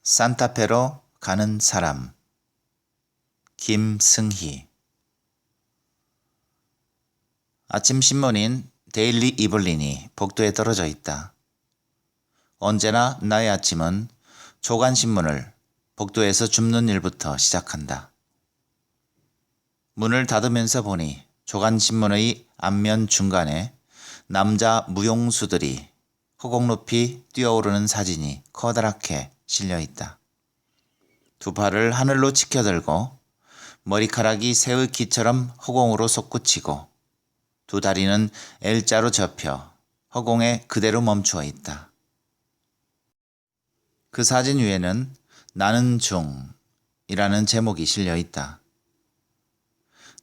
산타페로 가는 사람. 김승희. 아침 신문인 데일리 이블린이 복도에 떨어져 있다. 언제나 나의 아침은 조간신문을 복도에서 줍는 일부터 시작한다. 문을 닫으면서 보니 조간신문의 앞면 중간에 남자 무용수들이 허공 높이 뛰어오르는 사진이 커다랗게 실려 있다. 두 팔을 하늘로 치켜들고 머리카락이 새의 기처럼 허공으로 솟구치고 두 다리는 L자로 접혀 허공에 그대로 멈추어 있다. 그 사진 위에는 나는 중이라는 제목이 실려 있다.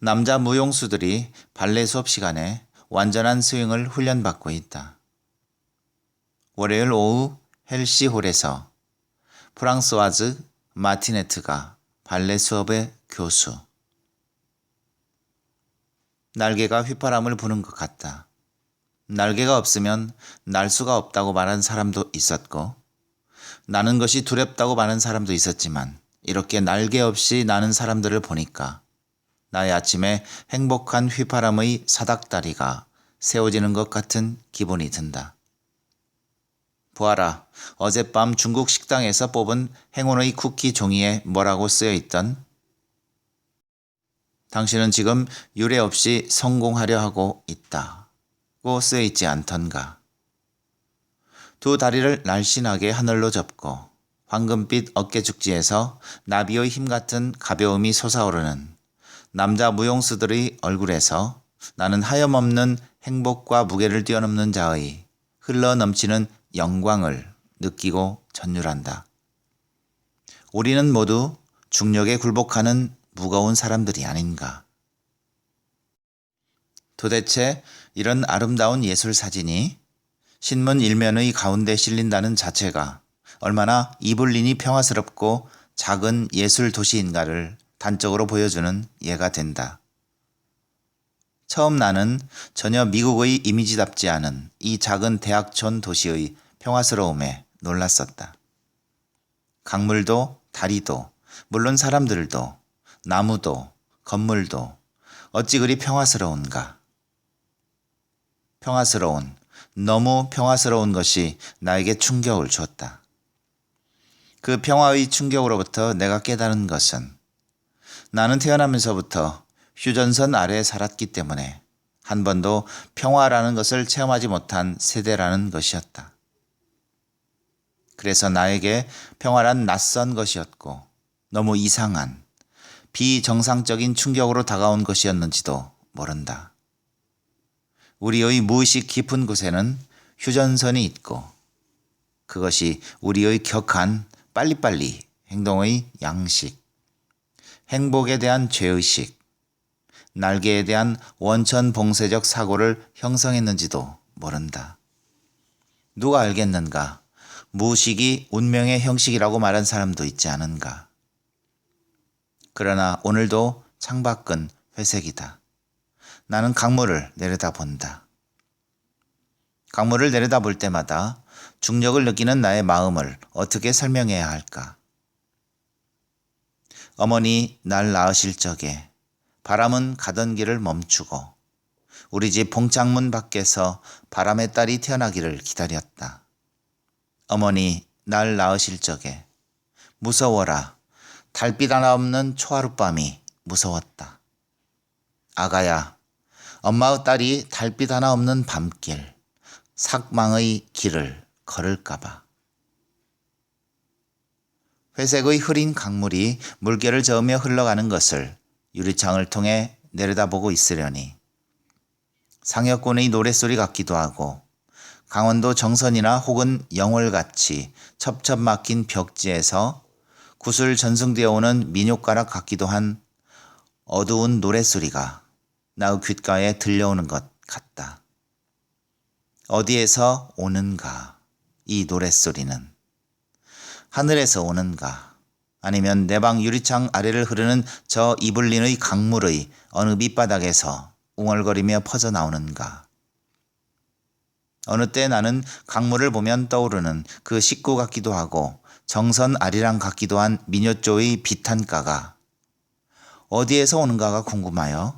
남자 무용수들이 발레 수업 시간에 완전한 스윙을 훈련받고 있다. 월요일 오후 헬시홀에서 프랑스와즈 마티네트가 발레 수업의 교수. 날개가 휘파람을 부는 것 같다. 날개가 없으면 날 수가 없다고 말한 사람도 있었고 나는 것이 두렵다고 말한 사람도 있었지만 이렇게 날개 없이 나는 사람들을 보니까 나의 아침에 행복한 휘파람의 사닥다리가 세워지는 것 같은 기분이 든다. 보아라, 어젯밤 중국 식당에서 뽑은 행운의 쿠키 종이에 뭐라고 쓰여 있던? 당신은 지금 유례 없이 성공하려 하고 있다고 쓰여 있지 않던가. 두 다리를 날씬하게 하늘로 접고 황금빛 어깨죽지에서 나비의 힘 같은 가벼움이 솟아오르는 남자 무용수들의 얼굴에서 나는 하염없는 행복과 무게를 뛰어넘는 자의 흘러넘치는 영광을 느끼고 전율한다. 우리는 모두 중력에 굴복하는 무거운 사람들이 아닌가. 도대체 이런 아름다운 예술 사진이 신문 일면의 가운데 실린다는 자체가 얼마나 이블린이 평화스럽고 작은 예술 도시인가를 단적으로 보여주는 예가 된다. 처음 나는 전혀 미국의 이미지답지 않은 이 작은 대학촌 도시의 평화스러움에 놀랐었다. 강물도 다리도 물론 사람들도 나무도 건물도 어찌 그리 평화스러운가. 너무 평화스러운 것이 나에게 충격을 주었다. 그 평화의 충격으로부터 내가 깨달은 것은 나는 태어나면서부터 휴전선 아래에 살았기 때문에 한 번도 평화라는 것을 체험하지 못한 세대라는 것이었다. 그래서 나에게 평화란 낯선 것이었고 너무 이상한 비정상적인 충격으로 다가온 것이었는지도 모른다. 우리의 무의식 깊은 곳에는 휴전선이 있고 그것이 우리의 격한 빨리빨리 행동의 양식, 행복에 대한 죄의식, 날개에 대한 원천봉쇄적 사고를 형성했는지도 모른다. 누가 알겠는가? 무의식이 운명의 형식이라고 말한 사람도 있지 않은가? 그러나 오늘도 창밖은 회색이다. 나는 강물을 내려다본다. 강물을 내려다볼 때마다 중력을 느끼는 나의 마음을 어떻게 설명해야 할까? 어머니 날 낳으실 적에 바람은 가던 길을 멈추고 우리 집 봉창문 밖에서 바람의 딸이 태어나기를 기다렸다. 어머니 날 낳으실 적에 무서워라. 달빛 하나 없는 초하룻밤이 무서웠다. 아가야, 엄마의 딸이 달빛 하나 없는 밤길, 삭망의 길을 걸을까봐. 회색의 흐린 강물이 물결을 저으며 흘러가는 것을 유리창을 통해 내려다보고 있으려니 상여꾼의 노랫소리 같기도 하고 강원도 정선이나 혹은 영월같이 첩첩 막힌 벽지에서 구슬 전승되어 오는 민요가락 같기도 한 어두운 노랫소리가 나의 귓가에 들려오는 것 같다. 어디에서 오는가 이 노랫소리는? 하늘에서 오는가? 아니면 내 방 유리창 아래를 흐르는 저 이블린의 강물의 어느 밑바닥에서 웅얼거리며 퍼져나오는가? 어느 때 나는 강물을 보면 떠오르는 그 식구 같기도 하고 정선 아리랑 같기도 한 미녀조의 비탄가가 어디에서 오는가가 궁금하여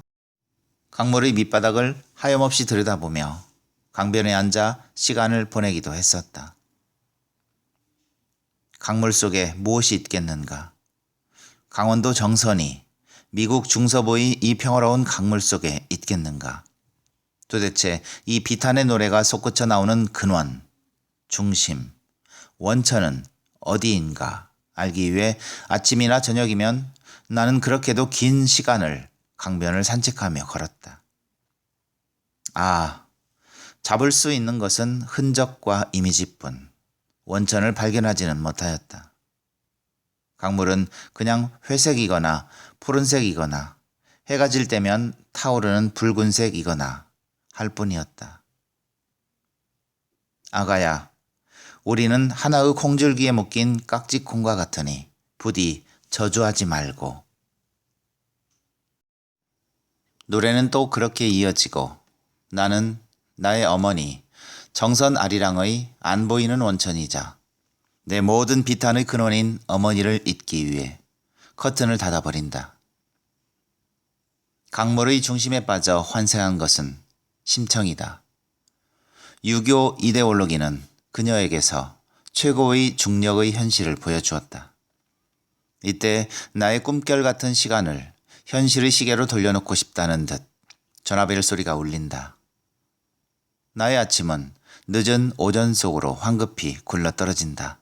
강물의 밑바닥을 하염없이 들여다보며 강변에 앉아 시간을 보내기도 했었다. 강물 속에 무엇이 있겠는가? 강원도 정선이 미국 중서부의 이 평화로운 강물 속에 있겠는가? 도대체 이 비탄의 노래가 솟구쳐 나오는 근원, 중심, 원천은 어디인가 알기 위해 아침이나 저녁이면 나는 그렇게도 긴 시간을 강변을 산책하며 걸었다. 아, 잡을 수 있는 것은 흔적과 이미지뿐 원천을 발견하지는 못하였다. 강물은 그냥 회색이거나 푸른색이거나 해가 질 때면 타오르는 붉은색이거나 할 뿐이었다. 아가야, 우리는 하나의 콩줄기에 묶인 깍지콩과 같으니 부디 저주하지 말고. 노래는 또 그렇게 이어지고 나는 나의 어머니 정선 아리랑의 안 보이는 원천이자 내 모든 비탄의 근원인 어머니를 잊기 위해 커튼을 닫아버린다. 강물의 중심에 빠져 환생한 것은 심청이다. 유교 이데올로기는 그녀에게서 최고의 중력의 현실을 보여주었다. 이때 나의 꿈결 같은 시간을 현실의 시계로 돌려놓고 싶다는 듯 전화벨 소리가 울린다. 나의 아침은 늦은 오전 속으로 황급히 굴러떨어진다.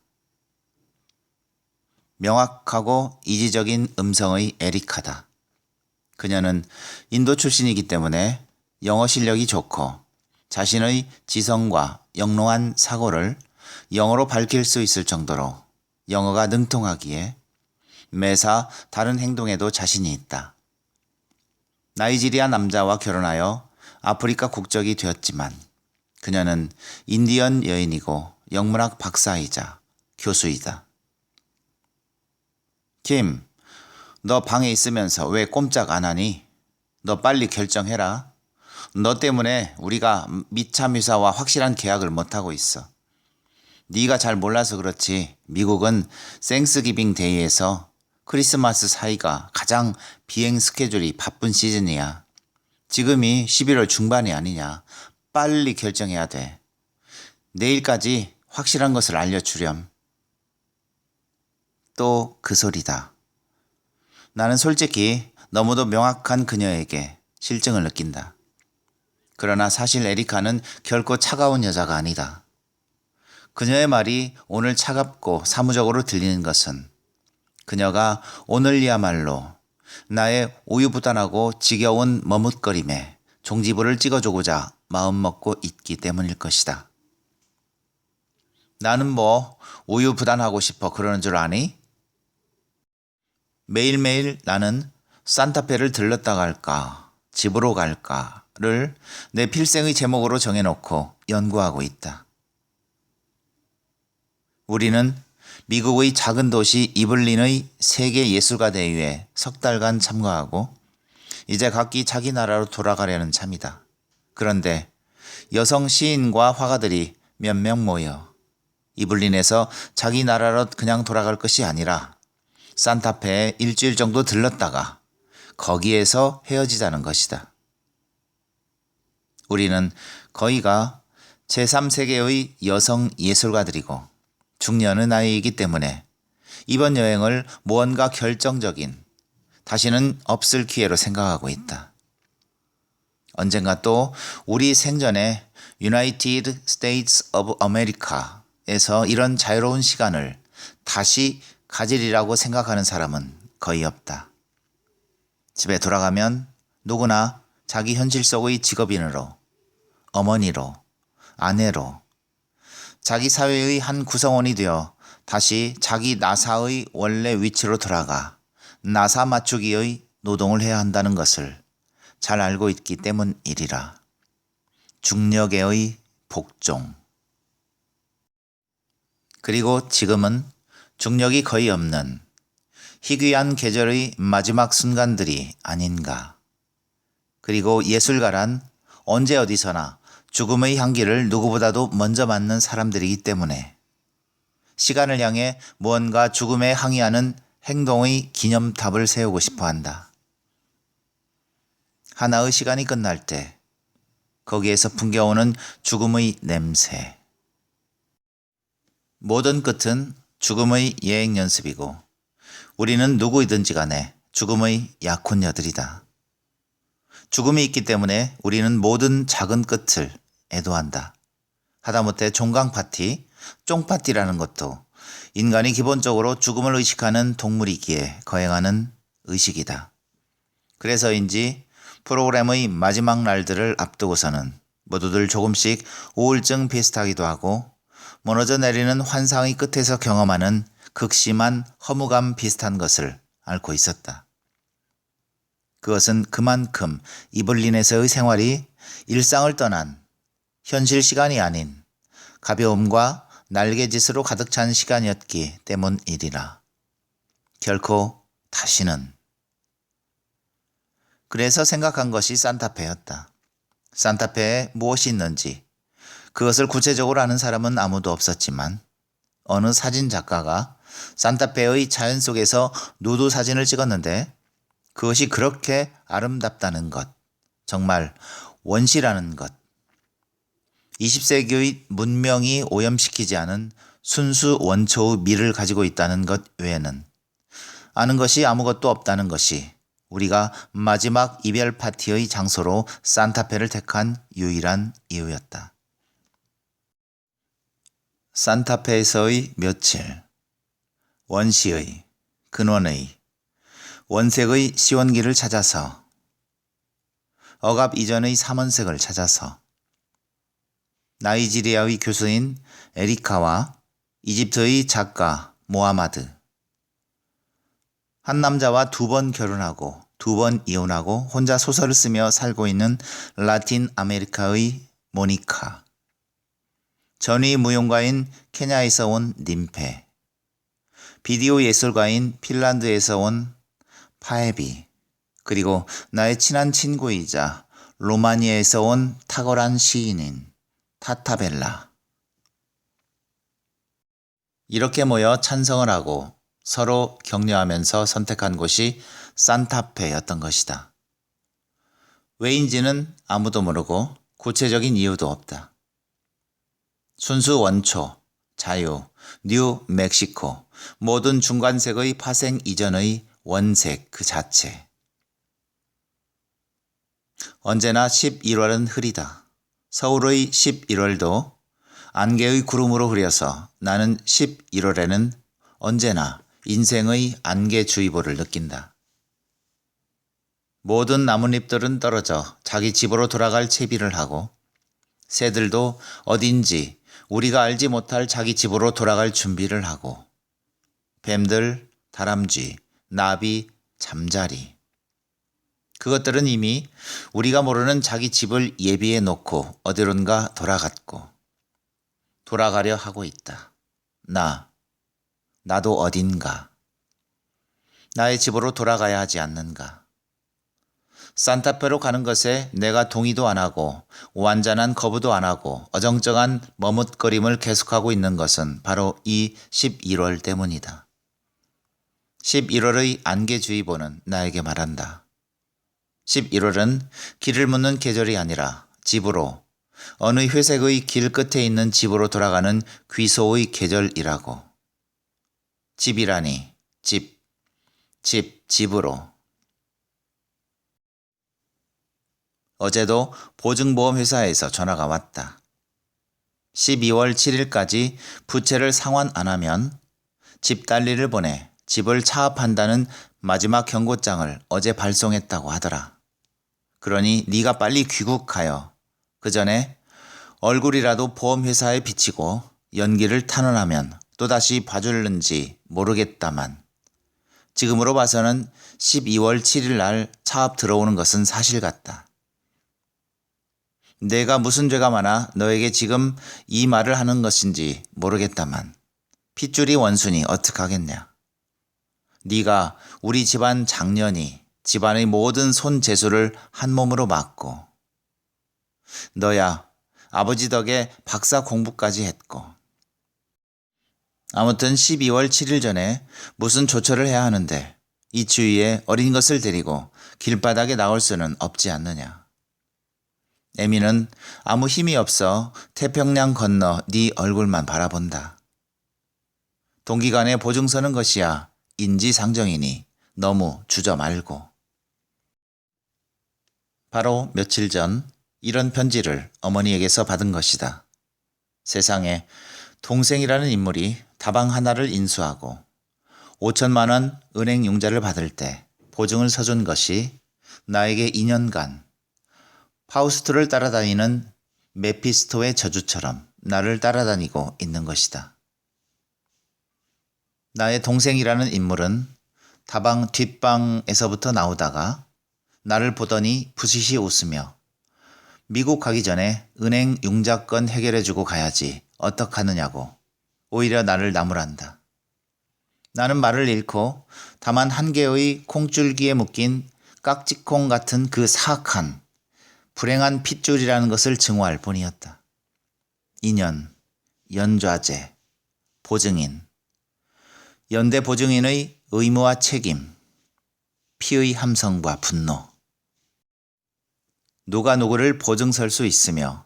명확하고 이지적인 음성의 에리카다. 그녀는 인도 출신이기 때문에 영어 실력이 좋고 자신의 지성과 영롱한 사고를 영어로 밝힐 수 있을 정도로 영어가 능통하기에 매사 다른 행동에도 자신이 있다. 나이지리아 남자와 결혼하여 아프리카 국적이 되었지만 그녀는 인디언 여인이고 영문학 박사이자 교수이다. 김, 너 방에 있으면서 왜 꼼짝 안 하니? 너 빨리 결정해라. 너 때문에 우리가 미차미사와 확실한 계약을 못하고 있어. 네가 잘 몰라서 그렇지 미국은 땡스기빙 데이에서 크리스마스 사이가 가장 비행 스케줄이 바쁜 시즌이야. 지금이 11월 중반이 아니냐. 빨리 결정해야 돼. 내일까지 확실한 것을 알려주렴. 또 그 소리다. 나는 솔직히 너무도 명확한 그녀에게 실증을 느낀다. 그러나 사실 에리카는 결코 차가운 여자가 아니다. 그녀의 말이 오늘 차갑고 사무적으로 들리는 것은 그녀가 오늘이야말로 나의 우유부단하고 지겨운 머뭇거림에 종지부를 찍어주고자 마음먹고 있기 때문일 것이다. 나는 뭐 우유부단하고 싶어 그러는 줄 아니? 매일매일 나는 산타페를 들렀다 갈까, 집으로 갈까를 내 필생의 제목으로 정해놓고 연구하고 있다. 우리는 미국의 작은 도시 이블린의 세계예술가 대회에 석 달간 참가하고 이제 각기 자기 나라로 돌아가려는 참이다. 그런데 여성 시인과 화가들이 몇 명 모여 이블린에서 자기 나라로 그냥 돌아갈 것이 아니라 산타페에 일주일 정도 들렀다가 거기에서 헤어지자는 것이다. 우리는 거의가 제3세계의 여성 예술가들이고 중년의 나이이기 때문에 이번 여행을 무언가 결정적인 다시는 없을 기회로 생각하고 있다. 언젠가 또 우리 생전에 United States of America에서 이런 자유로운 시간을 다시 가지리라고 생각하는 사람은 거의 없다. 집에 돌아가면 누구나 자기 현실 속의 직업인으로, 어머니로, 아내로, 자기 사회의 한 구성원이 되어 다시 자기 나사의 원래 위치로 돌아가 나사 맞추기의 노동을 해야 한다는 것을 잘 알고 있기 때문이리라. 중력의 복종. 그리고 지금은 중력이 거의 없는 희귀한 계절의 마지막 순간들이 아닌가. 그리고 예술가란 언제 어디서나 죽음의 향기를 누구보다도 먼저 맡는 사람들이기 때문에 시간을 향해 무언가 죽음에 항의하는 행동의 기념탑을 세우고 싶어 한다. 하나의 시간이 끝날 때 거기에서 풍겨오는 죽음의 냄새. 모든 끝은 죽음의 예행 연습이고 우리는 누구이든지 간에 죽음의 약혼녀들이다. 죽음이 있기 때문에 우리는 모든 작은 끝을 애도한다. 하다못해 종강 파티, 쫑파티라는 것도 인간이 기본적으로 죽음을 의식하는 동물이기에 거행하는 의식이다. 그래서인지 프로그램의 마지막 날들을 앞두고서는 모두들 조금씩 우울증 비슷하기도 하고 무너져 내리는 환상의 끝에서 경험하는 극심한 허무감 비슷한 것을 앓고 있었다. 그것은 그만큼 이블린에서의 생활이 일상을 떠난 현실 시간이 아닌 가벼움과 날개짓으로 가득 찬 시간이었기 때문이리라. 결코 다시는. 그래서 생각한 것이 산타페였다. 산타페에 무엇이 있는지 그것을 구체적으로 아는 사람은 아무도 없었지만 어느 사진 작가가 산타페의 자연 속에서 누드 사진을 찍었는데 그것이 그렇게 아름답다는 것, 정말 원시라는 것, 20세기의 문명이 오염시키지 않은 순수 원초의 미를 가지고 있다는 것 외에는 아는 것이 아무것도 없다는 것이 우리가 마지막 이별 파티의 장소로 산타페를 택한 유일한 이유였다. 산타페에서의 며칠, 원시의, 근원의, 원색의 시원기를 찾아서, 억압 이전의 삼원색을 찾아서, 나이지리아의 교수인 에리카와 이집트의 작가 모하마드, 한 남자와 2번 결혼하고 2번 이혼하고 혼자 소설을 쓰며 살고 있는 라틴 아메리카의 모니카, 전위 무용가인 케냐에서 온 님페, 비디오 예술가인 핀란드에서 온 파에비, 그리고 나의 친한 친구이자 로마니아에서 온 탁월한 시인인 타타벨라. 이렇게 모여 찬성을 하고 서로 격려하면서 선택한 곳이 산타페였던 것이다. 왜인지는 아무도 모르고 구체적인 이유도 없다. 순수 원초, 자유, 뉴 멕시코, 모든 중간색의 파생 이전의 원색 그 자체. 언제나 11월은 흐리다. 서울의 11월도 안개의 구름으로 흐려서 나는 11월에는 언제나 인생의 안개주의보를 느낀다. 모든 나뭇잎들은 떨어져 자기 집으로 돌아갈 채비를 하고 새들도 어딘지 우리가 알지 못할 자기 집으로 돌아갈 준비를 하고 뱀들, 다람쥐, 나비, 잠자리 그것들은 이미 우리가 모르는 자기 집을 예비해 놓고 어디론가 돌아갔고 돌아가려 하고 있다. 나도 어딘가. 나의 집으로 돌아가야 하지 않는가. 산타페로 가는 것에 내가 동의도 안 하고 완전한 거부도 안 하고 어정쩡한 머뭇거림을 계속하고 있는 것은 바로 이 11월 때문이다. 11월의 안개주의보는 나에게 말한다. 11월은 길을 묻는 계절이 아니라 집으로, 어느 회색의 길 끝에 있는 집으로 돌아가는 귀소의 계절이라고. 집이라니, 집으로. 어제도 보증보험회사에서 전화가 왔다. 12월 7일까지 부채를 상환 안 하면 집 달리를 보내 집을 차압한다는 마지막 경고장을 어제 발송했다고 하더라. 그러니 네가 빨리 귀국하여 그 전에 얼굴이라도 보험회사에 비치고 연기를 탄원하면 또다시 봐줄는지 모르겠다만 지금으로 봐서는 12월 7일 날 차압 들어오는 것은 사실 같다. 내가 무슨 죄가 많아 너에게 지금 이 말을 하는 것인지 모르겠다만 핏줄이 원순이 어떡하겠냐. 네가 우리 집안 장년이 집안의 모든 손재수를 한 몸으로 맡고 너야 아버지 덕에 박사 공부까지 했고. 아무튼 12월 7일 전에 무슨 조처를 해야 하는데 이 추위에 어린 것을 데리고 길바닥에 나올 수는 없지 않느냐. 에미는 아무 힘이 없어 태평양 건너 네 얼굴만 바라본다. 동기간에 보증 서는 것이야 인지상정이니 너무 주저 말고. 바로 며칠 전 이런 편지를 어머니에게서 받은 것이다. 세상에 동생이라는 인물이 다방 하나를 인수하고 5천만 원 은행 융자를 받을 때 보증을 서준 것이 나에게 2년간 파우스트를 따라다니는 메피스토의 저주처럼 나를 따라다니고 있는 것이다. 나의 동생이라는 인물은 다방 뒷방에서부터 나오다가 나를 보더니 부시시 웃으며 미국 가기 전에 은행 융자건 해결해주고 가야지 어떡하느냐고 오히려 나를 나무란다. 나는 말을 잃고 다만 한 개의 콩줄기에 묶인 깍지콩 같은 그 사악한 불행한 핏줄이라는 것을 증오할 뿐이었다. 인연, 연좌제, 보증인, 연대 보증인의 의무와 책임, 피의 함성과 분노. 누가 누구를 보증설 수 있으며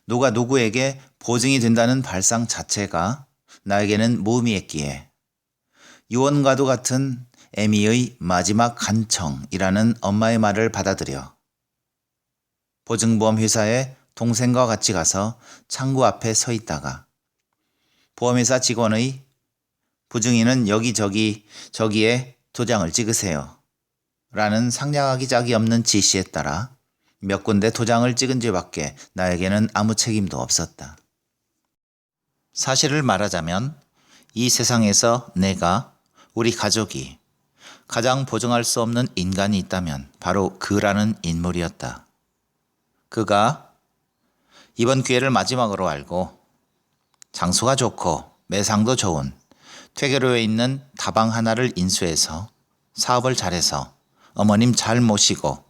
누가 누구에게 보증이 된다는 발상 자체가 나에게는 무의미했기에 유언과도 같은 에미의 마지막 간청이라는 엄마의 말을 받아들여 보증보험 회사에 동생과 같이 가서 창구 앞에 서 있다가 보험회사 직원의 부증인은 여기저기 저기에 도장을 찍으세요 라는 상냥하기 짝이 없는 지시에 따라 몇 군데 도장을 찍은 죄밖에 나에게는 아무 책임도 없었다. 사실을 말하자면 이 세상에서 내가, 우리 가족이 가장 보증할 수 없는 인간이 있다면 바로 그라는 인물이었다. 그가 이번 기회를 마지막으로 알고 장소가 좋고 매상도 좋은 퇴계로에 있는 다방 하나를 인수해서 사업을 잘해서 어머님 잘 모시고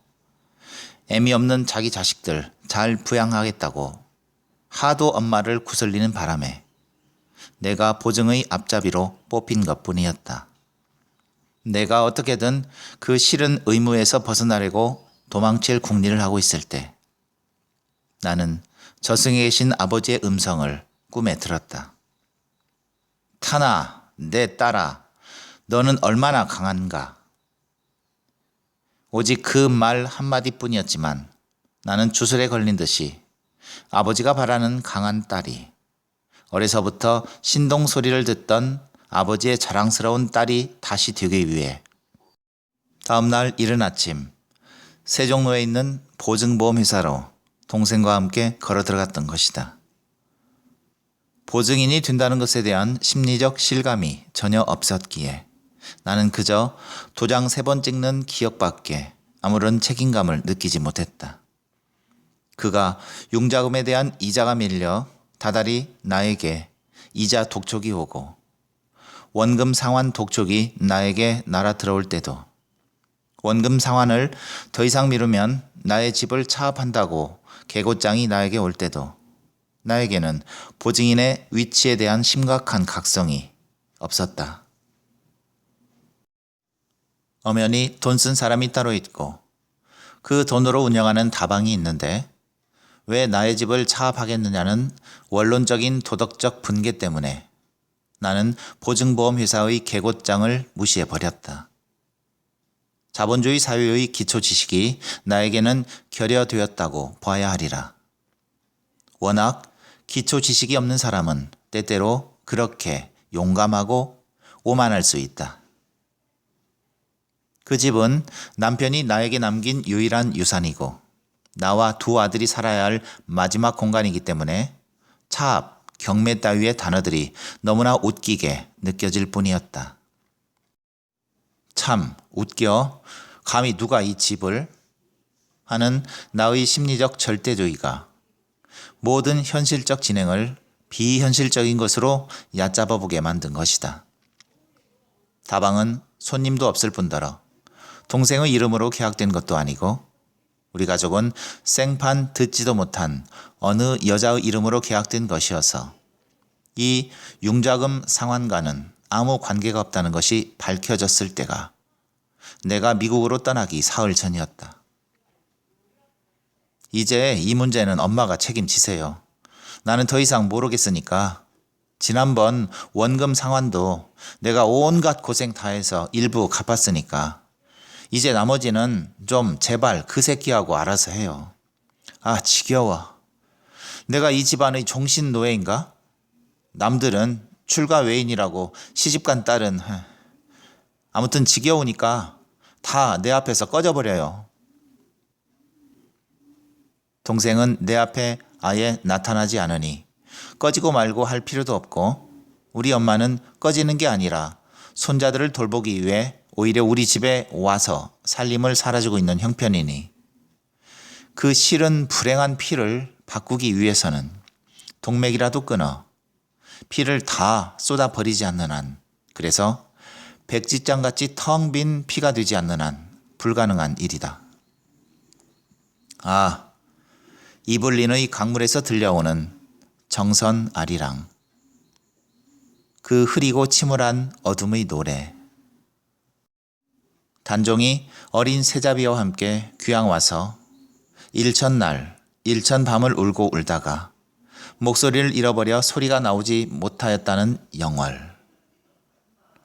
애미 없는 자기 자식들 잘 부양하겠다고 하도 엄마를 구슬리는 바람에 내가 보증의 앞잡이로 뽑힌 것뿐이었다. 내가 어떻게든 그 싫은 의무에서 벗어나려고 도망칠 궁리를 하고 있을 때 나는 저승에 계신 아버지의 음성을 꿈에 들었다. 타나, 내 딸아, 너는 얼마나 강한가? 오직 그 말 한마디뿐이었지만 나는 주술에 걸린 듯이 아버지가 바라는 강한 딸이, 어려서부터 신동 소리를 듣던 아버지의 자랑스러운 딸이 다시 되기 위해 다음날 이른 아침 세종로에 있는 보증보험회사로 동생과 함께 걸어 들어갔던 것이다. 보증인이 된다는 것에 대한 심리적 실감이 전혀 없었기에 나는 그저 도장 3번 찍는 기억밖에 아무런 책임감을 느끼지 못했다. 그가 융자금에 대한 이자가 밀려 다달이 나에게 이자 독촉이 오고 원금 상환 독촉이 나에게 날아 들어올 때도 원금 상환을 더 이상 미루면 나의 집을 차압한다고 계고장이 나에게 올 때도 나에게는 보증인의 위치에 대한 심각한 각성이 없었다. 엄연히 돈 쓴 사람이 따로 있고 그 돈으로 운영하는 다방이 있는데 왜 나의 집을 차압하겠느냐는 원론적인 도덕적 분개 때문에 나는 보증보험회사의 계고장을 무시해버렸다. 자본주의 사회의 기초 지식이 나에게는 결여되었다고 봐야 하리라. 워낙 기초 지식이 없는 사람은 때때로 그렇게 용감하고 오만할 수 있다. 그 집은 남편이 나에게 남긴 유일한 유산이고 나와 2 아들이 살아야 할 마지막 공간이기 때문에 차압, 경매 따위의 단어들이 너무나 웃기게 느껴질 뿐이었다. 참 웃겨. 감히 누가 이 집을 하는 나의 심리적 절대주의가 모든 현실적 진행을 비현실적인 것으로 얕잡아 보게 만든 것이다. 다방은 손님도 없을 뿐더러 동생의 이름으로 계약된 것도 아니고 우리 가족은 생판 듣지도 못한 어느 여자의 이름으로 계약된 것이어서 이 융자금 상환과는 아무 관계가 없다는 것이 밝혀졌을 때가 내가 미국으로 떠나기 사흘 전이었다. 이제 이 문제는 엄마가 책임지세요. 나는 더 이상 모르겠으니까 지난번 원금 상환도 내가 온갖 고생 다 해서 일부 갚았으니까 이제 나머지는 좀 제발 그 새끼하고 알아서 해요. 아, 지겨워. 내가 이 집안의 종신 노예인가? 남들은 출가 외인이라고 시집간 딸은 아무튼 지겨우니까 다 내 앞에서 꺼져버려요. 동생은 내 앞에 아예 나타나지 않으니 꺼지고 말고 할 필요도 없고 우리 엄마는 꺼지는 게 아니라 손자들을 돌보기 위해 오히려 우리 집에 와서 살림을 살아주고 있는 형편이니 그 싫은 불행한 피를 바꾸기 위해서는 동맥이라도 끊어 피를 다 쏟아버리지 않는 한, 그래서 백지장같이 텅 빈 피가 되지 않는 한 불가능한 일이다. 아, 이블린의 강물에서 들려오는 정선 아리랑. 그 흐리고 침울한 어둠의 노래. 단종이 어린 새잡이와 함께 귀양 와서 일천날, 일천밤을 울고 울다가 목소리를 잃어버려 소리가 나오지 못하였다는 영월.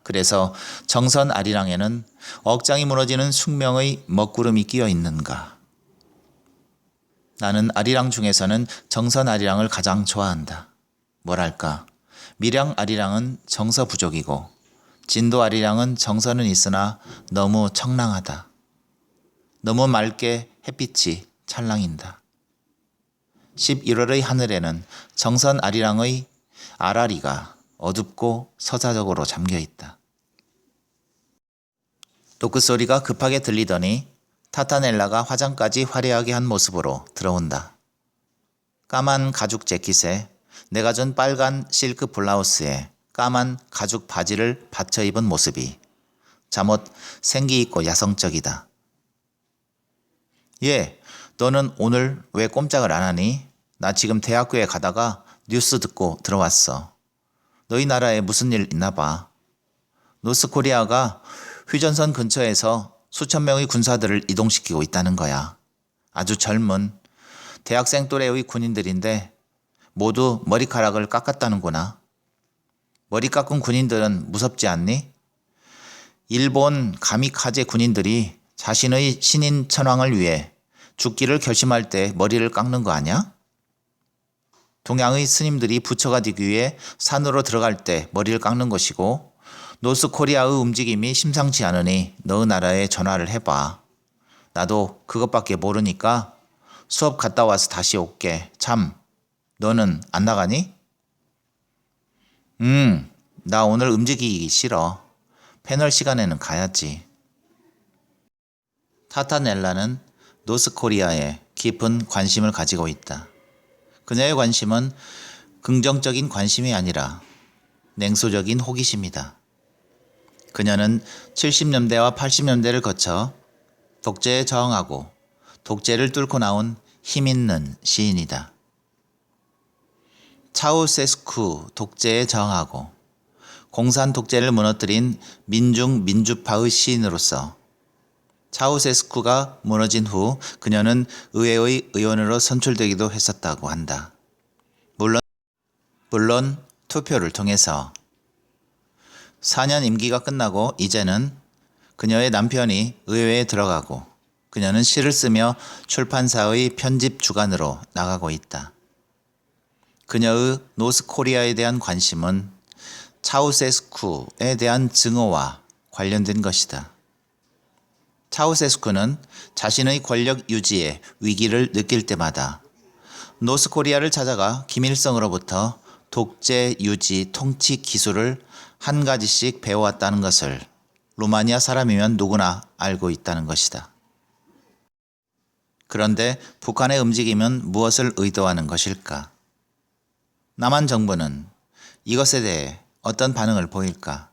그래서 정선 아리랑에는 억장이 무너지는 숙명의 먹구름이 끼어 있는가. 나는 아리랑 중에서는 정선 아리랑을 가장 좋아한다. 뭐랄까, 밀양 아리랑은 정서 부족이고 진도 아리랑은 정서는 있으나 너무 청량하다. 너무 맑게 햇빛이 찰랑인다. 11월의 하늘에는 정선 아리랑의 아라리가 어둡고 서사적으로 잠겨있다. 노크 소리가 급하게 들리더니 타타넬라가 화장까지 화려하게 한 모습으로 들어온다. 까만 가죽 재킷에 내가 준 빨간 실크 블라우스에 까만 가죽 바지를 받쳐 입은 모습이 잠옷 생기있고 야성적이다. 예, 너는 오늘 왜 꼼짝을 안 하니? 나 지금 대학교에 가다가 뉴스 듣고 들어왔어. 너희 나라에 무슨 일 있나 봐. 노스코리아가 휴전선 근처에서 수천 명의 군사들을 이동시키고 있다는 거야. 아주 젊은 대학생 또래의 군인들인데 모두 머리카락을 깎았다는구나. 머리 깎은 군인들은 무섭지 않니? 일본 가미카제 군인들이 자신의 신인 천황을 위해 죽기를 결심할 때 머리를 깎는 거 아냐? 동양의 스님들이 부처가 되기 위해 산으로 들어갈 때 머리를 깎는 것이고 노스코리아의 움직임이 심상치 않으니 너희 나라에 전화를 해봐. 나도 그것밖에 모르니까 수업 갔다 와서 다시 올게. 참, 너는 안 나가니? 나 오늘 움직이기 싫어. 패널 시간에는 가야지. 타타넬라는 노스코리아에 깊은 관심을 가지고 있다. 그녀의 관심은 긍정적인 관심이 아니라 냉소적인 호기심이다. 그녀는 70년대와 80년대를 거쳐 독재에 저항하고 독재를 뚫고 나온 힘있는 시인이다. 차우세스쿠 독재에 저항하고 공산 독재를 무너뜨린 민중민주파의 시인으로서 차우세스쿠가 무너진 후 그녀는 의회의 의원으로 선출되기도 했었다고 한다. 물론 투표를 통해서 4년 임기가 끝나고 이제는 그녀의 남편이 의회에 들어가고 그녀는 시를 쓰며 출판사의 편집 주간으로 나가고 있다. 그녀의 노스코리아에 대한 관심은 차우세스쿠에 대한 증오와 관련된 것이다. 차우세스쿠는 자신의 권력 유지에 위기를 느낄 때마다 노스코리아를 찾아가 김일성으로부터 독재 유지 통치 기술을 한 가지씩 배워왔다는 것을 루마니아 사람이면 누구나 알고 있다는 것이다. 그런데 북한의 움직임은 무엇을 의도하는 것일까? 남한 정부는 이것에 대해 어떤 반응을 보일까?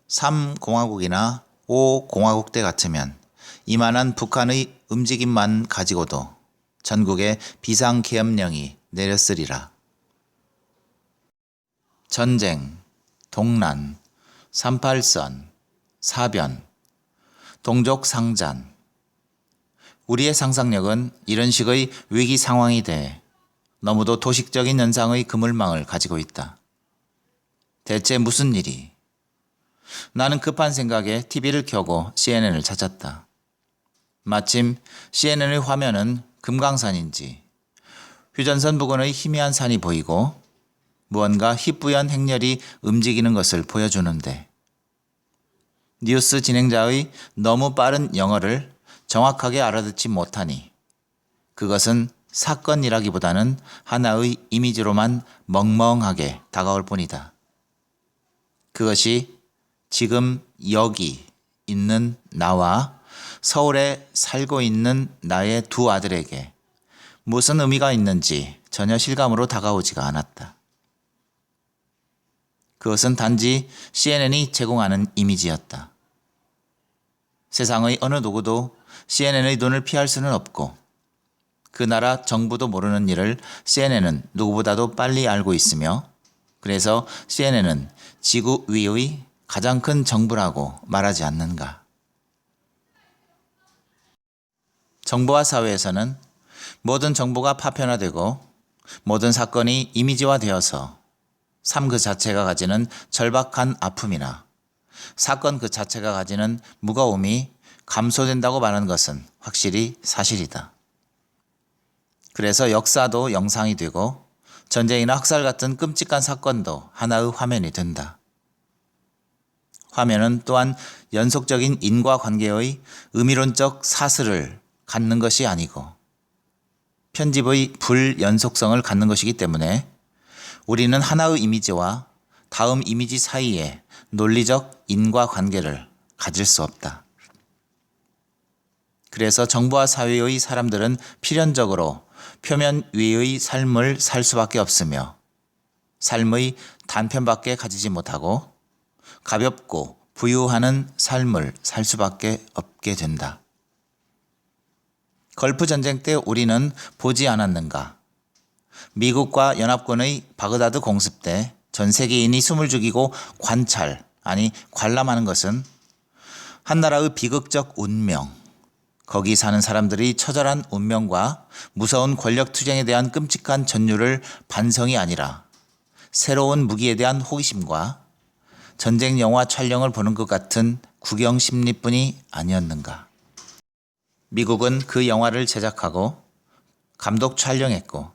3공화국이나 5공화국 때 같으면 이만한 북한의 움직임만 가지고도 전국에 비상계엄령이 내렸으리라. 전쟁, 동란, 38선, 사변, 동족상잔. 우리의 상상력은 이런 식의 위기 상황에 대해 너무도 도식적인 연상의 그물망을 가지고 있다. 대체 무슨 일이? 나는 급한 생각에 TV를 켜고 CNN을 찾았다. 마침 CNN의 화면은 금강산인지 휴전선 부근의 희미한 산이 보이고 무언가 희뿌연 행렬이 움직이는 것을 보여주는데 뉴스 진행자의 너무 빠른 영어를 정확하게 알아듣지 못하니 그것은 사건이라기보다는 하나의 이미지로만 멍멍하게 다가올 뿐이다. 그것이 지금 여기 있는 나와 서울에 살고 있는 나의 두 아들에게 무슨 의미가 있는지 전혀 실감으로 다가오지가 않았다. 그것은 단지 CNN이 제공하는 이미지였다. 세상의 어느 누구도 CNN의 눈을 피할 수는 없고 그 나라 정부도 모르는 일을 CNN은 누구보다도 빨리 알고 있으며 그래서 CNN은 지구 위의 가장 큰 정부라고 말하지 않는가. 정부와 사회에서는 모든 정보가 파편화되고 모든 사건이 이미지화되어서 삶 그 자체가 가지는 절박한 아픔이나 사건 그 자체가 가지는 무거움이 감소된다고 말하는 것은 확실히 사실이다. 그래서 역사도 영상이 되고 전쟁이나 학살 같은 끔찍한 사건도 하나의 화면이 된다. 화면은 또한 연속적인 인과관계의 의미론적 사슬을 갖는 것이 아니고 편집의 불연속성을 갖는 것이기 때문에 우리는 하나의 이미지와 다음 이미지 사이에 논리적 인과관계를 가질 수 없다. 그래서 정부와 사회의 사람들은 필연적으로 표면 위의 삶을 살 수밖에 없으며 삶의 단편밖에 가지지 못하고 가볍고 부유하는 삶을 살 수밖에 없게 된다. 걸프 전쟁 때 우리는 보지 않았는가? 미국과 연합군의 바그다드 공습 때 전 세계인이 숨을 죽이고 관람하는 것은 한 나라의 비극적 운명, 거기 사는 사람들이 처절한 운명과 무서운 권력 투쟁에 대한 끔찍한 전율을 반성이 아니라 새로운 무기에 대한 호기심과 전쟁 영화 촬영을 보는 것 같은 구경 심리뿐이 아니었는가. 미국은 그 영화를 제작하고 감독 촬영했고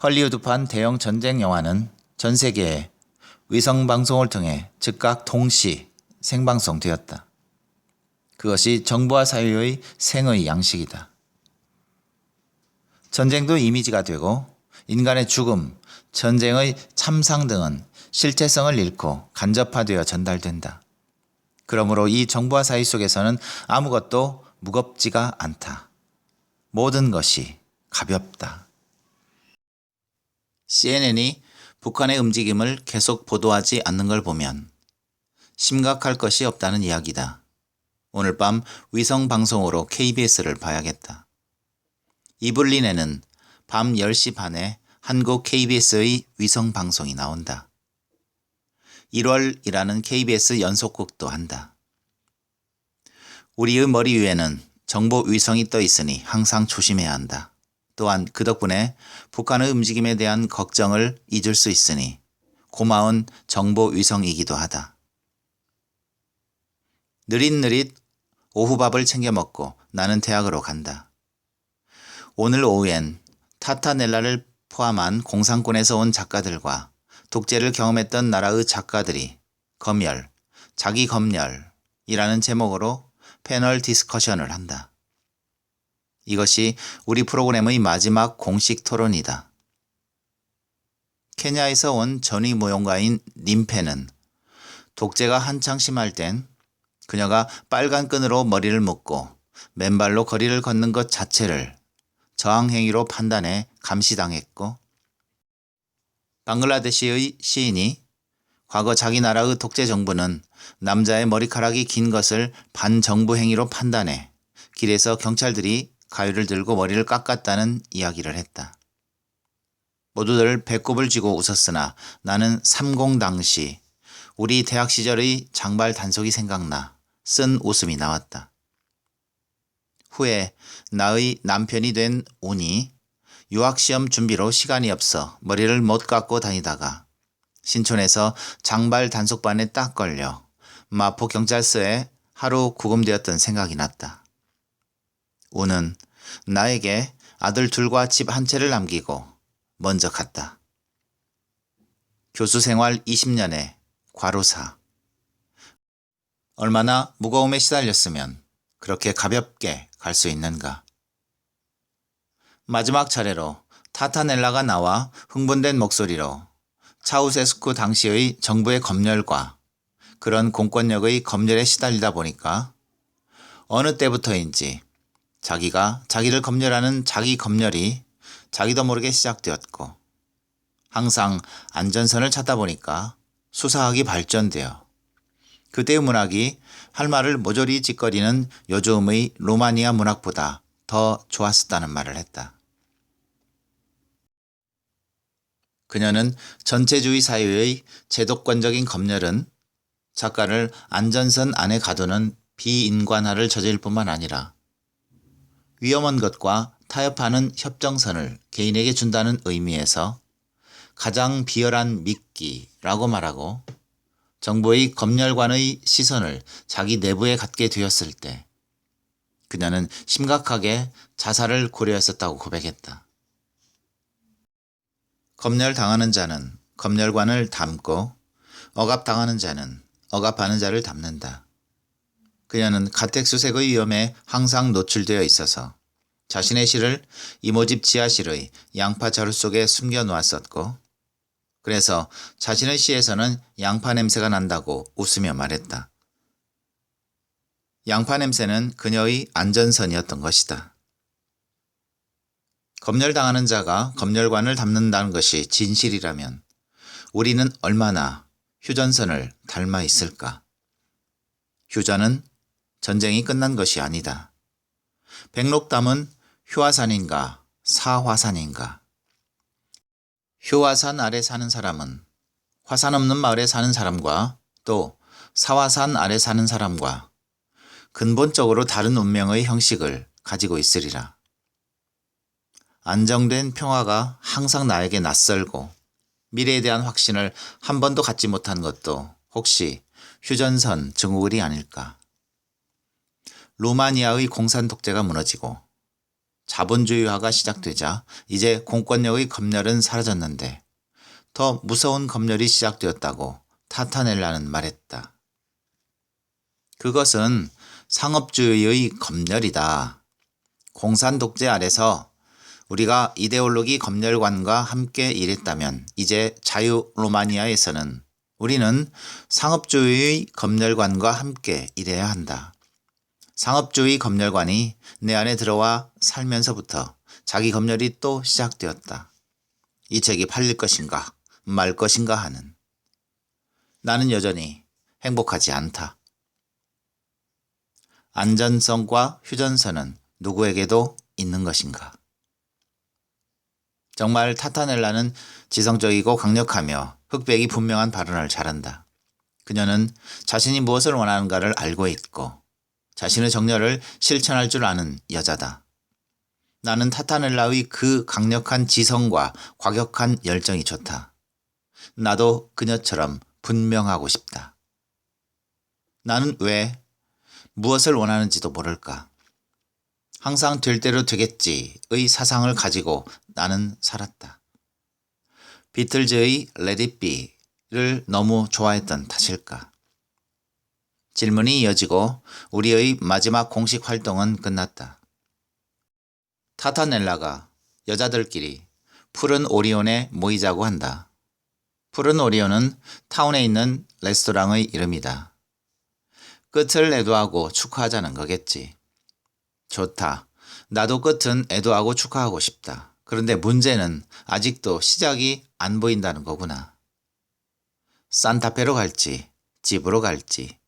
헐리우드판 대형 전쟁 영화는 전 세계에 위성방송을 통해 즉각 동시 생방송되었다. 그것이 정부와 사회의 생의 양식이다. 전쟁도 이미지가 되고 인간의 죽음, 전쟁의 참상 등은 실체성을 잃고 간접화되어 전달된다. 그러므로 이 정부와 사회 속에서는 아무것도 무겁지가 않다. 모든 것이 가볍다. CNN이 북한의 움직임을 계속 보도하지 않는 걸 보면 심각할 것이 없다는 이야기다. 오늘 밤 위성 방송으로 KBS를 봐야겠다. 이블린에는 밤 10시 반에 한국 KBS의 위성 방송이 나온다. 1월이라는 KBS 연속극도 한다. 우리의 머리 위에는 정보 위성이 떠 있으니 항상 조심해야 한다. 또한 그 덕분에 북한의 움직임에 대한 걱정을 잊을 수 있으니 고마운 정보 위성이기도 하다. 느릿느릿 오후밥을 챙겨 먹고 나는 대학으로 간다. 오늘 오후엔 타타넬라를 포함한 공산권에서 온 작가들과 독재를 경험했던 나라의 작가들이 검열, 자기 검열이라는 제목으로 패널 디스커션을 한다. 이것이 우리 프로그램의 마지막 공식 토론이다. 케냐에서 온 전위 무용가인 님페는 독재가 한창 심할 땐 그녀가 빨간 끈으로 머리를 묶고 맨발로 거리를 걷는 것 자체를 저항행위로 판단해 감시당했고, 방글라데시의 시인이 과거 자기 나라의 독재 정부는 남자의 머리카락이 긴 것을 반정부 행위로 판단해 길에서 경찰들이 가위를 들고 머리를 깎았다는 이야기를 했다. 모두들 배꼽을 쥐고 웃었으나 나는 삼공 당시 우리 대학 시절의 장발 단속이 생각나 쓴 웃음이 나왔다. 후에 나의 남편이 된 운이 유학시험 준비로 시간이 없어 머리를 못 깎고 다니다가 신촌에서 장발 단속반에 딱 걸려 마포경찰서에 하루 구금되었던 생각이 났다. 운은 나에게 아들 둘과 집 한 채를 남기고 먼저 갔다. 교수 생활 20년의 과로사. 얼마나 무거움에 시달렸으면 그렇게 가볍게 갈 수 있는가. 마지막 차례로 타타넬라가 나와 흥분된 목소리로 차우세스쿠 당시의 정부의 검열과 그런 공권력의 검열에 시달리다 보니까 어느 때부터인지 자기가 자기를 검열하는 자기 검열이 자기도 모르게 시작되었고 항상 안전선을 찾다 보니까 수사학이 발전되어 그때의 문학이 할 말을 모조리 짓거리는 요즘의 로마니아 문학보다 더 좋았었다는 말을 했다. 그녀는 전체주의 사회의 제도권적인 검열은 작가를 안전선 안에 가두는 비인간화를 저질 뿐만 아니라 위험한 것과 타협하는 협정선을 개인에게 준다는 의미에서 가장 비열한 미끼라고 말하고 정부의 검열관의 시선을 자기 내부에 갖게 되었을 때 그녀는 심각하게 자살을 고려했었다고 고백했다. 검열당하는 자는 검열관을 닮고 억압당하는 자는 억압하는 자를 닮는다. 그녀는 가택수색의 위험에 항상 노출되어 있어서 자신의 시를 이모집 지하실의 양파 자루 속에 숨겨놓았었고 그래서 자신의 시에서는 양파 냄새가 난다고 웃으며 말했다. 양파 냄새는 그녀의 안전선이었던 것이다. 검열당하는 자가 검열관을 닮는다는 것이 진실이라면 우리는 얼마나 휴전선을 닮아 있을까? 휴전은 전쟁이 끝난 것이 아니다. 백록담은 휴화산인가 사화산인가? 휴화산 아래 사는 사람은 화산 없는 마을에 사는 사람과 또 사화산 아래 사는 사람과 근본적으로 다른 운명의 형식을 가지고 있으리라. 안정된 평화가 항상 나에게 낯설고 미래에 대한 확신을 한 번도 갖지 못한 것도 혹시 휴전선 증후군이 아닐까. 루마니아의 공산 독재가 무너지고 자본주의화가 시작되자 이제 공권력의 검열은 사라졌는데 더 무서운 검열이 시작되었다고 타타넬라는 말했다. 그것은 상업주의의 검열이다. 공산 독재 아래서 우리가 이데올로기 검열관과 함께 일했다면 이제 자유 루마니아에서는 우리는 상업주의의 검열관과 함께 일해야 한다. 상업주의 검열관이 내 안에 들어와 살면서부터 자기 검열이 또 시작되었다. 이 책이 팔릴 것인가 말 것인가 하는. 나는 여전히 행복하지 않다. 안전성과 휴전선은 누구에게도 있는 것인가? 정말 타타넬라는 지성적이고 강력하며 흑백이 분명한 발언을 잘한다. 그녀는 자신이 무엇을 원하는가를 알고 있고 자신의 정열을 실천할 줄 아는 여자다. 나는 타타넬라의 그 강력한 지성과 과격한 열정이 좋다. 나도 그녀처럼 분명하고 싶다. 나는 왜 무엇을 원하는지도 모를까? 항상 될 대로 되겠지의 사상을 가지고 나는 살았다. 비틀즈의 Let It Be를 너무 좋아했던 탓일까? 질문이 이어지고 우리의 마지막 공식 활동은 끝났다. 타타넬라가 여자들끼리 푸른 오리온에 모이자고 한다. 푸른 오리온은 타운에 있는 레스토랑의 이름이다. 끝을 애도하고 축하하자는 거겠지. 좋다. 나도 끝은 애도하고 축하하고 싶다. 그런데 문제는 아직도 시작이 안 보인다는 거구나. 산타페로 갈지 집으로 갈지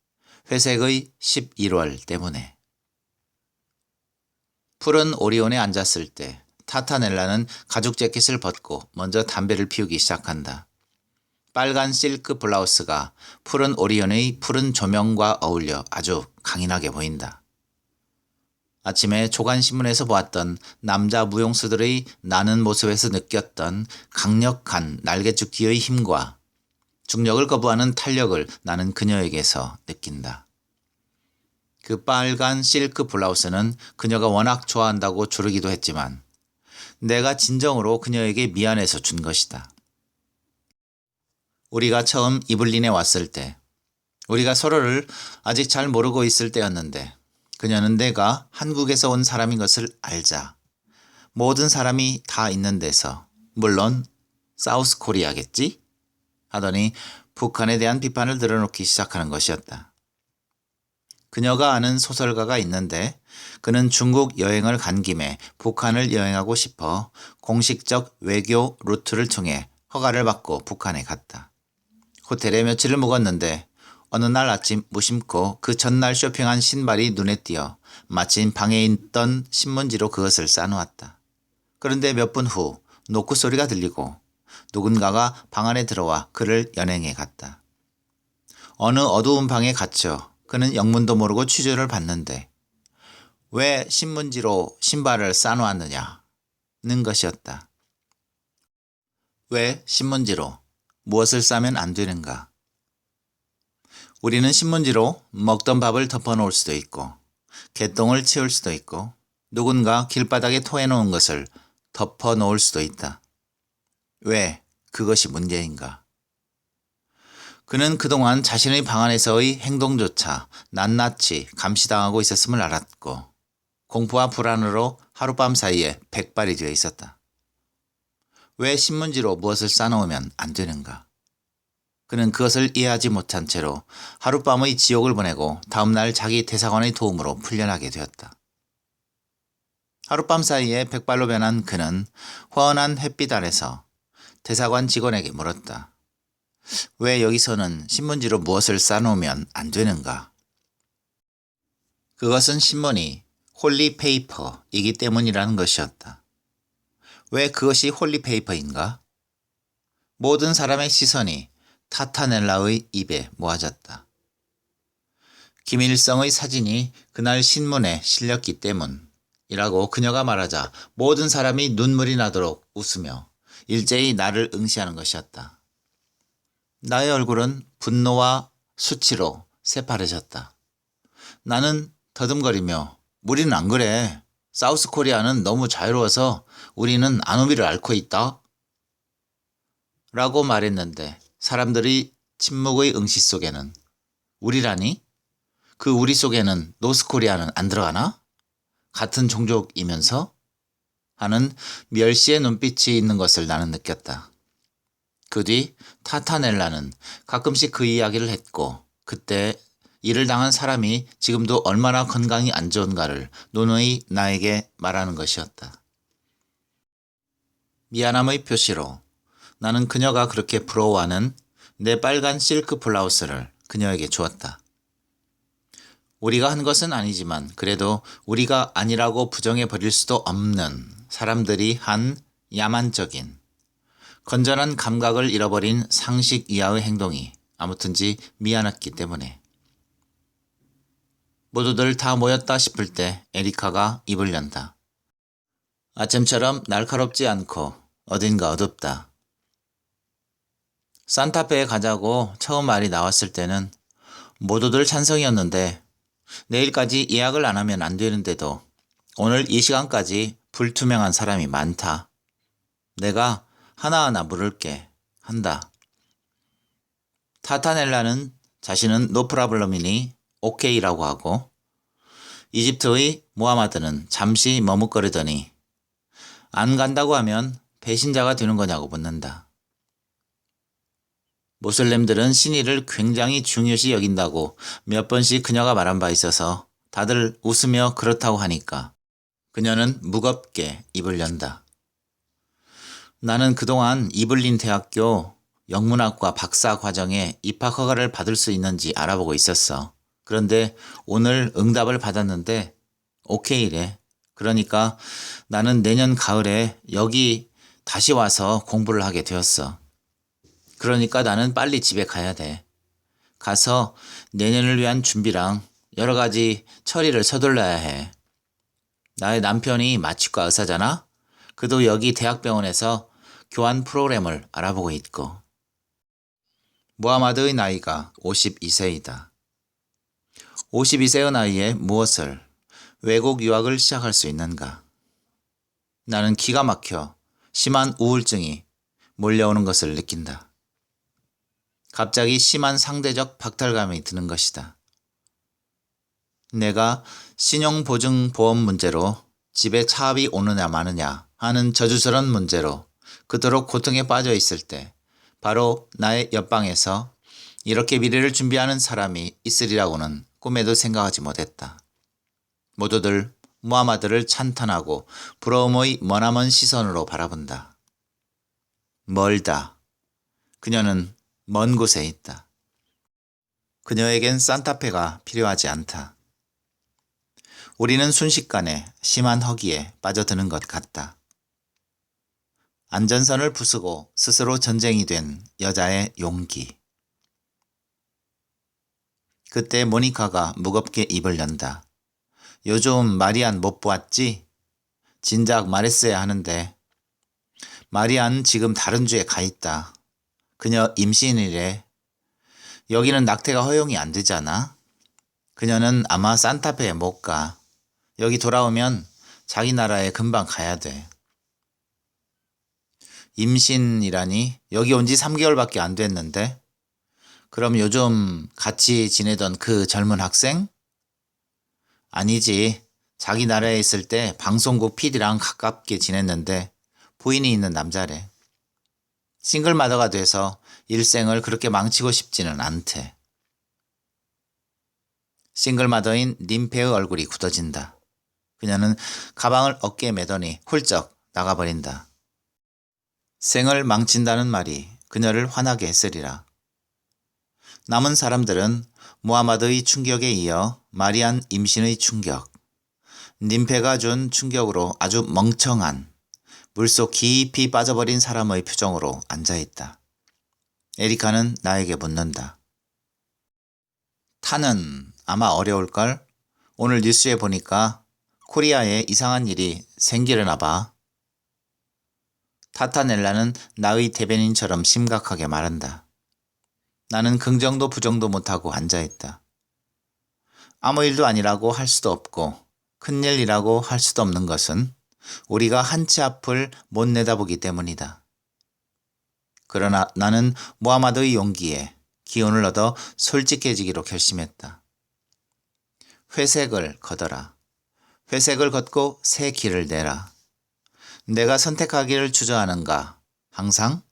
회색의 11월 때문에. 푸른 오리온에 앉았을 때 타타넬라는 가죽 재킷을 벗고 먼저 담배를 피우기 시작한다. 빨간 실크 블라우스가 푸른 오리온의 푸른 조명과 어울려 아주 강인하게 보인다. 아침에 조간신문에서 보았던 남자 무용수들의 나는 모습에서 느꼈던 강력한 날개죽기의 힘과 중력을 거부하는 탄력을 나는 그녀에게서 느낀다. 그 빨간 실크 블라우스는 그녀가 워낙 좋아한다고 조르기도 했지만 내가 진정으로 그녀에게 미안해서 준 것이다. 우리가 처음 이블린에 왔을 때 우리가 서로를 아직 잘 모르고 있을 때였는데 그녀는 내가 한국에서 온 사람인 것을 알자 모든 사람이 다 있는 데서 물론 사우스 코리아겠지? 하더니 북한에 대한 비판을 늘어놓기 시작하는 것이었다. 그녀가 아는 소설가가 있는데 그는 중국 여행을 간 김에 북한을 여행하고 싶어 공식적 외교 루트를 통해 허가를 받고 북한에 갔다. 호텔에 며칠을 묵었는데 어느 날 아침 무심코 그 전날 쇼핑한 신발이 눈에 띄어 마침 방에 있던 신문지로 그것을 싸놓았다. 그런데 몇 분 후 노크 소리가 들리고 누군가가 방 안에 들어와 그를 연행해 갔다. 어느 어두운 방에 갇혀 그는 영문도 모르고 취조를 받는데 왜 신문지로 신발을 싸놓았느냐는 것이었다. 왜 신문지로 무엇을 싸면 안 되는가? 우리는 신문지로 먹던 밥을 덮어놓을 수도 있고 개똥을 치울 수도 있고 누군가 길바닥에 토해놓은 것을 덮어놓을 수도 있다. 왜 그것이 문제인가? 그는 그동안 자신의 방 안에서의 행동조차 낱낱이 감시당하고 있었음을 알았고 공포와 불안으로 하룻밤 사이에 백발이 되어 있었다. 왜 신문지로 무엇을 싸놓으면 안 되는가? 그는 그것을 이해하지 못한 채로 하룻밤의 지옥을 보내고 다음날 자기 대사관의 도움으로 풀려나게 되었다. 하룻밤 사이에 백발로 변한 그는 환한 햇빛 아래서 대사관 직원에게 물었다. 왜 여기서는 신문지로 무엇을 싸놓으면 안 되는가? 그것은 신문이 홀리페이퍼이기 때문이라는 것이었다. 왜 그것이 홀리페이퍼인가? 모든 사람의 시선이 타타넬라의 입에 모아졌다. 김일성의 사진이 그날 신문에 실렸기 때문이라고 그녀가 말하자 모든 사람이 눈물이 나도록 웃으며 일제히 나를 응시하는 것이었다. 나의 얼굴은 분노와 수치로 새파래졌다. 나는 더듬거리며 우리는 안 그래. 사우스 코리아는 너무 자유로워서 우리는 안오미를 앓고 있다. 라고 말했는데 사람들이 침묵의 응시 속에는 우리라니? 그 우리 속에는 노스코리아는 안 들어가나? 같은 종족이면서? 하는 멸시의 눈빛이 있는 것을 나는 느꼈다. 그 뒤 타타넬라는 가끔씩 그 이야기를 했고 그때 이를 당한 사람이 지금도 얼마나 건강이 안 좋은가를 누누이 나에게 말하는 것이었다. 미안함의 표시로 나는 그녀가 그렇게 부러워하는 내 빨간 실크 블라우스를 그녀에게 주었다. 우리가 한 것은 아니지만 그래도 우리가 아니라고 부정해 버릴 수도 없는 사람들이 한 야만적인 건전한 감각을 잃어버린 상식 이하의 행동이 아무튼지 미안했기 때문에. 모두들 다 모였다 싶을 때 에리카가 입을 연다. 아침처럼 날카롭지 않고 어딘가 어둡다. 산타페에 가자고 처음 말이 나왔을 때는 모두들 찬성이었는데 내일까지 예약을 안 하면 안 되는데도 오늘 이 시간까지 불투명한 사람이 많다. 내가 하나하나 물을게 한다. 타타넬라는 자신은 노프라블럼이니 오케이라고 하고 이집트의 모하마드는 잠시 머뭇거리더니 안 간다고 하면 배신자가 되는 거냐고 묻는다. 모슬렘들은 신의를 굉장히 중요시 여긴다고 몇 번씩 그녀가 말한 바 있어서 다들 웃으며 그렇다고 하니까 그녀는 무겁게 입을 연다. 나는 그동안 이블린 대학교 영문학과 박사 과정에 입학 허가를 받을 수 있는지 알아보고 있었어. 그런데 오늘 응답을 받았는데 오케이래. 그러니까 나는 내년 가을에 여기 다시 와서 공부를 하게 되었어. 그러니까 나는 빨리 집에 가야 돼. 가서 내년을 위한 준비랑 여러 가지 처리를 서둘러야 해. 나의 남편이 마취과 의사잖아? 그도 여기 대학병원에서 교환 프로그램을 알아보고 있고. 무하마드의 나이가 52세이다. 52세의 나이에 무엇을, 외국 유학을 시작할 수 있는가? 나는 기가 막혀 심한 우울증이 몰려오는 것을 느낀다. 갑자기 심한 상대적 박탈감이 드는 것이다. 내가 신용보증보험 문제로 집에 차압이 오느냐 마느냐 하는 저주스런 문제로 그토록 고통에 빠져 있을 때 바로 나의 옆방에서 이렇게 미래를 준비하는 사람이 있으리라고는 꿈에도 생각하지 못했다. 모두들 무하마드를 찬탄하고 부러움의 머나먼 시선으로 바라본다. 멀다. 그녀는 먼 곳에 있다. 그녀에겐 산타페가 필요하지 않다. 우리는 순식간에 심한 허기에 빠져드는 것 같다. 안전선을 부수고 스스로 전쟁이 된 여자의 용기. 그때 모니카가 무겁게 입을 연다. 요즘 마리안 못 보았지? 진작 말했어야 하는데. 마리안 지금 다른 주에 가 있다. 그녀 임신이래. 여기는 낙태가 허용이 안 되잖아. 그녀는 아마 산타페에 못 가. 여기 돌아오면 자기 나라에 금방 가야 돼. 임신이라니? 여기 온 지 3개월밖에 안 됐는데? 그럼 요즘 같이 지내던 그 젊은 학생? 아니지. 자기 나라에 있을 때 방송국 PD랑 가깝게 지냈는데 부인이 있는 남자래. 싱글마더가 돼서 일생을 그렇게 망치고 싶지는 않대. 싱글마더인 님페의 얼굴이 굳어진다. 그녀는 가방을 어깨에 매더니 훌쩍 나가버린다. 생을 망친다는 말이 그녀를 화나게 했으리라. 남은 사람들은 무하마드의 충격에 이어 마리안 임신의 충격, 님페가 준 충격으로 아주 멍청한, 물속 깊이 빠져버린 사람의 표정으로 앉아있다. 에리카는 나에게 묻는다. 타는 아마 어려울걸? 오늘 뉴스에 보니까 코리아에 이상한 일이 생기려나 봐. 타타넬라는 나의 대변인처럼 심각하게 말한다. 나는 긍정도 부정도 못하고 앉아있다. 아무 일도 아니라고 할 수도 없고 큰일이라고 할 수도 없는 것은 우리가 한 치 앞을 못 내다보기 때문이다. 그러나 나는 무하마드의 용기에 기운을 얻어 솔직해지기로 결심했다. 회색을 걷어라. 회색을 걷고 새 길을 내라. 내가 선택하기를 주저하는가? 항상?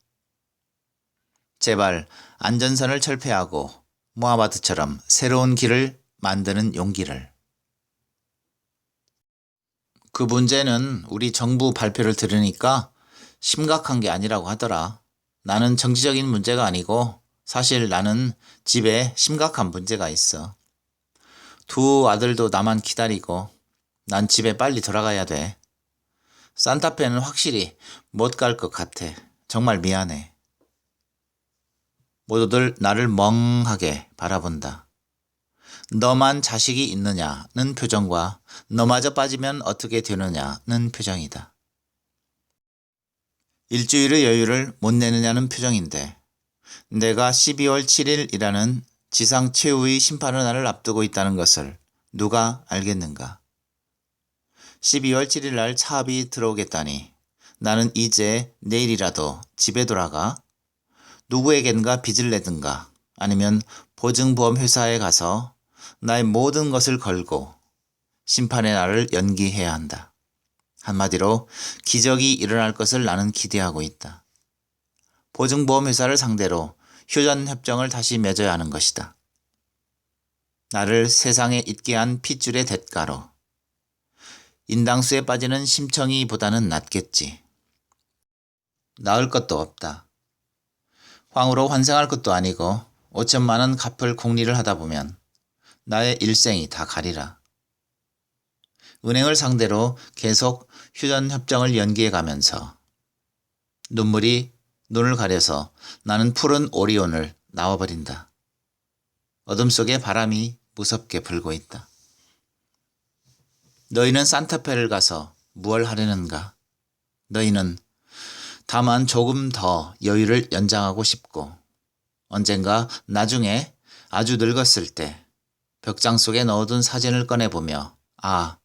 제발 안전선을 철폐하고 무하마드처럼 새로운 길을 만드는 용기를. 그 문제는 우리 정부 발표를 들으니까 심각한 게 아니라고 하더라. 나는 정치적인 문제가 아니고 사실 나는 집에 심각한 문제가 있어. 두 아들도 나만 기다리고 난 집에 빨리 돌아가야 돼. 산타페는 확실히 못 갈 것 같아. 정말 미안해. 모두들 나를 멍하게 바라본다. 너만 자식이 있느냐는 표정과 너마저 빠지면 어떻게 되느냐는 표정이다. 일주일의 여유를 못 내느냐는 표정인데 내가 12월 7일이라는 지상 최후의 심판의 날을 앞두고 있다는 것을 누가 알겠는가? 12월 7일 날 차압이 들어오겠다니 나는 이제 내일이라도 집에 돌아가 누구에겐가 빚을 내든가 아니면 보증보험 회사에 가서 나의 모든 것을 걸고 심판의 날을 연기해야 한다. 한마디로 기적이 일어날 것을 나는 기대하고 있다. 보증보험 회사를 상대로 휴전협정을 다시 맺어야 하는 것이다. 나를 세상에 있게 한 핏줄의 대가로. 인당수에 빠지는 심청이보다는 낫겠지. 나을 것도 없다. 황후로 환생할 것도 아니고 5천만 원 갚을 궁리를 하다 보면 나의 일생이 다 가리라. 은행을 상대로 계속 휴전 협정을 연기해 가면서 눈물이 눈을 가려서 나는 푸른 오리온을 나와버린다. 어둠 속에 바람이 무섭게 불고 있다. 너희는 산타페를 가서 무얼 하려는가? 너희는 다만 조금 더 여유를 연장하고 싶고 언젠가 나중에 아주 늙었을 때 벽장 속에 넣어둔 사진을 꺼내보며 아,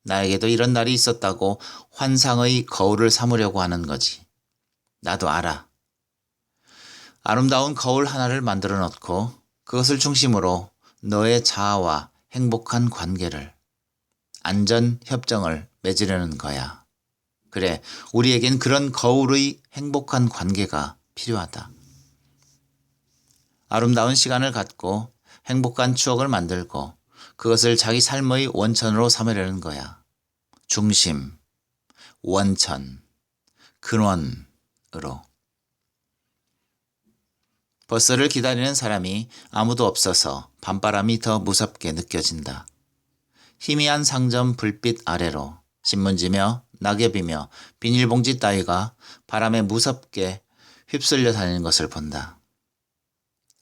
나에게도 이런 날이 있었다고 환상의 거울을 삼으려고 하는 거지. 나도 알아. 아름다운 거울 하나를 만들어 놓고 그것을 중심으로 너의 자아와 행복한 관계를, 안전협정을 맺으려는 거야. 그래, 우리에겐 그런 거울의 행복한 관계가 필요하다. 아름다운 시간을 갖고 행복한 추억을 만들고 그것을 자기 삶의 원천으로 삼으려는 거야. 중심, 원천, 근원으로. 버스를 기다리는 사람이 아무도 없어서 밤바람이 더 무섭게 느껴진다. 희미한 상점 불빛 아래로 신문지며 낙엽이며 비닐봉지 따위가 바람에 무섭게 휩쓸려 다니는 것을 본다.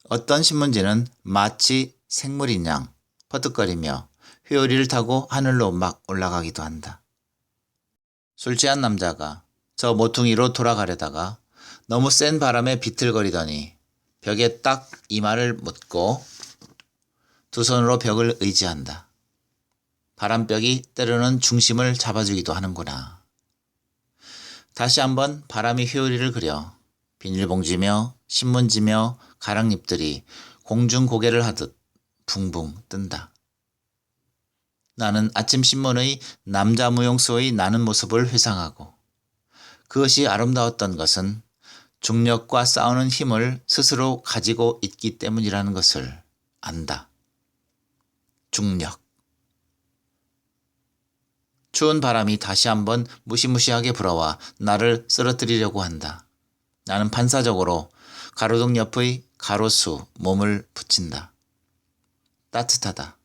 어떤 신문지는 마치 생물인 양 퍼뜩거리며 회오리를 타고 하늘로 막 올라가기도 한다. 술 취한 남자가 저 모퉁이로 돌아가려다가 너무 센 바람에 비틀거리더니 벽에 딱 이마를 묻고 두 손으로 벽을 의지한다. 바람벽이 때로는 중심을 잡아주기도 하는구나. 다시 한번 바람이 회오리를 그려 비닐봉지며 신문지며 가랑잎들이 공중 고개를 하듯 붕붕 뜬다. 나는 아침 신문의 남자 무용수의 나는 모습을 회상하고 그것이 아름다웠던 것은 중력과 싸우는 힘을 스스로 가지고 있기 때문이라는 것을 안다. 중력. 추운 바람이 다시 한번 무시무시하게 불어와 나를 쓰러뜨리려고 한다. 나는 반사적으로 가로등 옆의 가로수 몸을 붙인다. 따뜻하다.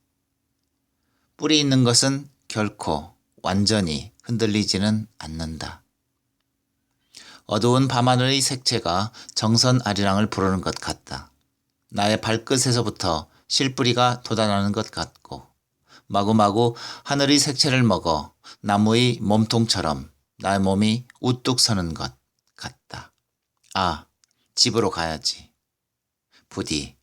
뿔이 있는 것은 결코 완전히 흔들리지는 않는다. 어두운 밤하늘의 색채가 정선 아리랑을 부르는 것 같다. 나의 발끝에서부터 실뿌리가 돋아나는 것 같고 마구마구 하늘의 색채를 먹어 나무의 몸통처럼 나의 몸이 우뚝 서는 것 같다. 아, 집으로 가야지. 부디